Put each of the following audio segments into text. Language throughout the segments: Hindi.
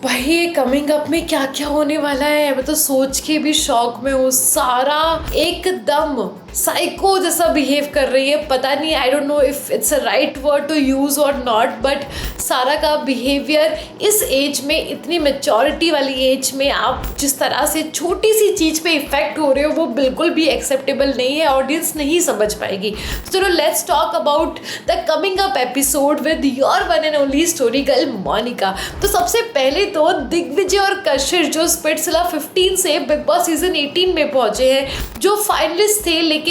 भाई कमिंग अप में क्या क्या होने वाला है, मैं तो सोच के भी शॉक में हूँ। सारा एकदम साइको जैसा बिहेव कर रही है। पता नहीं, I don't know if it's a right word to use और नॉट, बट सारा का बिहेवियर इस एज में, इतनी मेच्योरिटी वाली एज में आप जिस तरह से छोटी सी चीज़ पे इफेक्ट हो रहे हो, वो बिल्कुल भी एक्सेप्टेबल नहीं है। ऑडियंस नहीं समझ पाएगी। चलो let's talk about the coming up episode with your one and only story girl Monica. तो सबसे पहले तो दिग्विजय और कशिश जो स्प्लिट्सविला 15 से बिग बॉस सीजन 18 में पहुंचे हैं, जो फाइनलिस्ट थे, लेकिन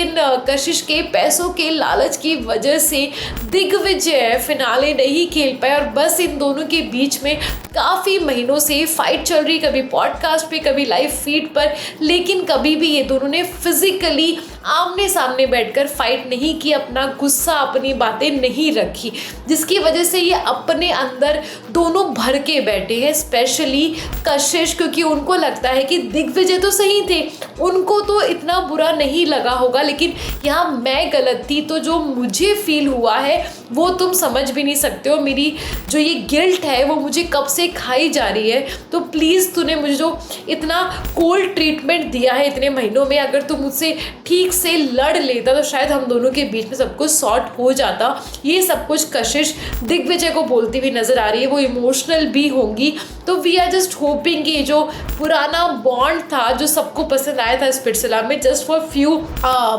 कशिश के पैसों के लालच की वजह से दिग्विजय फिनाले नहीं खेल पाए और बस इन दोनों के बीच में काफ़ी महीनों से फाइट चल रही, कभी पॉडकास्ट पे कभी लाइव फीड पर, लेकिन कभी भी ये दोनों ने फिजिकली आमने सामने बैठकर फाइट नहीं की, अपना गुस्सा अपनी बातें नहीं रखी, जिसकी वजह से ये अपने अंदर दोनों भर के बैठे हैं। स्पेशली कशिश, क्योंकि उनको लगता है कि दिग्विजय तो सही थे, उनको तो इतना बुरा नहीं लगा होगा, लेकिन यहाँ मैं गलत थी, तो जो मुझे फील हुआ है वो तुम समझ भी नहीं सकते हो। मेरी जो ये गिल्ट है वो मुझे कब से खाई जा रही है। तो प्लीज़ तूने मुझे जो इतना कोल्ड ट्रीटमेंट दिया है इतने महीनों में, अगर तू मुझसे ठीक से लड़ लेता तो शायद हम दोनों के बीच में सब कुछ सॉर्ट हो जाता। ये सब कुछ कशिश दिग्विजय को बोलती हुई नजर आ रही है। वो इमोशनल भी होंगी, तो वी आर जस्ट होपिंग कि जो पुराना बॉन्ड था जो सबको पसंद आया था स्प्लिट्सविला में जस्ट फॉर फ्यू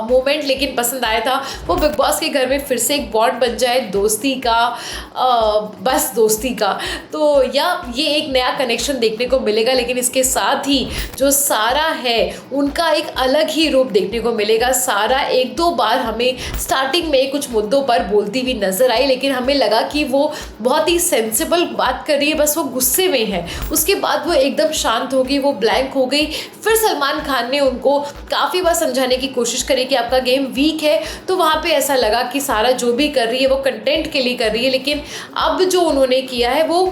मोमेंट, लेकिन पसंद आया था, वो बिग बॉस के घर में फिर से एक बॉन्ड बन जाए दोस्ती का, बस दोस्ती का। तो या ये एक नया कनेक्शन देखने को मिलेगा, लेकिन इसके साथ ही जो सारा है उनका एक अलग ही रूप देखने को मिलेगा। सारा एक दो बार हमें स्टार्टिंग में कुछ मुद्दों पर बोलती हुई नजर आई, लेकिन हमें लगा कि वो बहुत ही सेंसिबल बात कर रही है, बस वो गुस्से में है। उसके बाद वो एकदम शांत हो गई, वो ब्लैंक हो गई। फिर सलमान खान ने उनको काफ़ी बार समझाने की कोशिश करी कि आपका गेम वीक है, तो वहाँ पे ऐसा लगा कि सारा जो भी कर रही है वो कंटेंट के लिए कर रही है, लेकिन अब जो उन्होंने किया है वो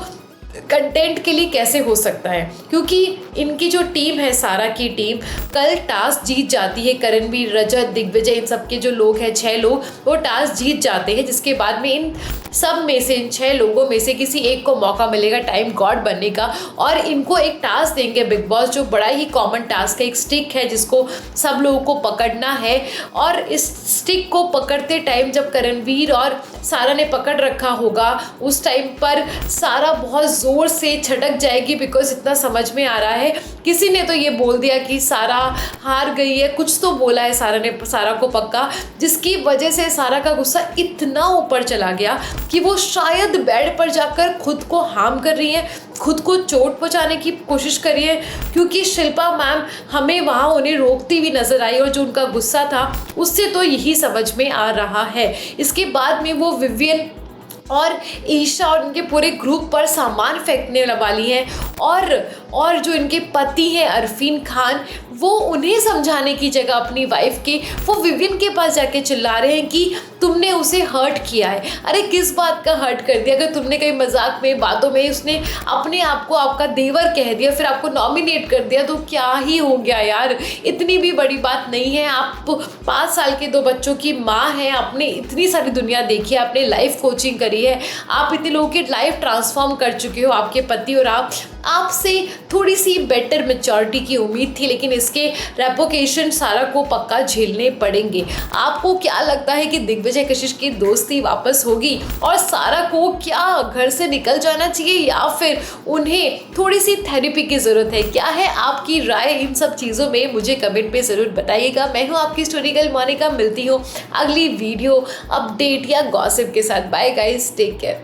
कंटेंट के लिए कैसे हो सकता है, क्योंकि इनकी जो टीम है, सारा की टीम, कल टास्क जीत जाती है। करणवीर, रजत, दिग्विजय, इन सब के जो लोग हैं 6 लोग, वो टास्क जीत जाते हैं, जिसके बाद में इन सब में से, इन 6 लोगों में से किसी एक को मौका मिलेगा टाइम गॉड बनने का, और इनको एक टास्क देंगे बिग बॉस, जो बड़ा ही कॉमन टास्क है। एक स्टिक है जिसको सब लोगों को पकड़ना है, और इस स्टिक को पकड़ते टाइम जब करणवीर और सारा ने पकड़ रखा होगा, उस टाइम पर सारा बहुत ज़ोर से छटक जाएगी, बिकॉज इतना समझ में आ रहा है, किसी ने तो ये बोल दिया कि सारा हार गई है, कुछ तो बोला है सारा ने सारा को पक्का, जिसकी वजह से सारा का गुस्सा इतना ऊपर चला गया कि वो शायद बेड पर जाकर खुद को हार्म कर रही है, खुद को चोट पहुंचाने की कोशिश कर रही है, क्योंकि शिल्पा मैम हमें वहाँ उन्हें रोकती हुई नजर आई, और जो उनका गुस्सा था उससे तो यही समझ में आ रहा है। इसके बाद में वो विवियन और ईशा और उनके पूरे ग्रुप पर सामान फेंकने वाली हैं, और जो इनके पति हैं अरफीन खान, वो उन्हें समझाने की जगह अपनी वाइफ के, वो विवियन के पास जाके चिल्ला रहे हैं कि तुमने उसे हर्ट किया है। अरे किस बात का हर्ट कर दिया? अगर तुमने कहीं मजाक में, बातों में उसने अपने आप को आपका देवर कह दिया, फिर आपको नॉमिनेट कर दिया, तो क्या ही हो गया यार? इतनी भी बड़ी बात नहीं है। आप 5 साल के 2 बच्चों की माँ हैं, आपने इतनी सारी दुनिया देखी है, आपने लाइफ कोचिंग करी है, आप इतने लोगों की लाइफ ट्रांसफॉर्म कर चुके हो, आपके पति और आपसे थोड़ी सी बेटर मैच्योरिटी की उम्मीद थी, लेकिन इसके रेपोकेशन सारा को पक्का झेलने पड़ेंगे। आपको क्या लगता है कि दिग्विजय कशिश की दोस्ती वापस होगी और सारा को क्या घर से निकल जाना चाहिए, या फिर उन्हें थोड़ी सी थेरेपी की ज़रूरत है? क्या है आपकी राय इन सब चीज़ों में? मुझे कमेंट पे ज़रूर बताइएगा। मैं हूँ आपकी स्टोरी गर्ल मोनिका, मिलती हूँ अगली वीडियो अपडेट या गॉसिप के साथ। Bye guys, take care.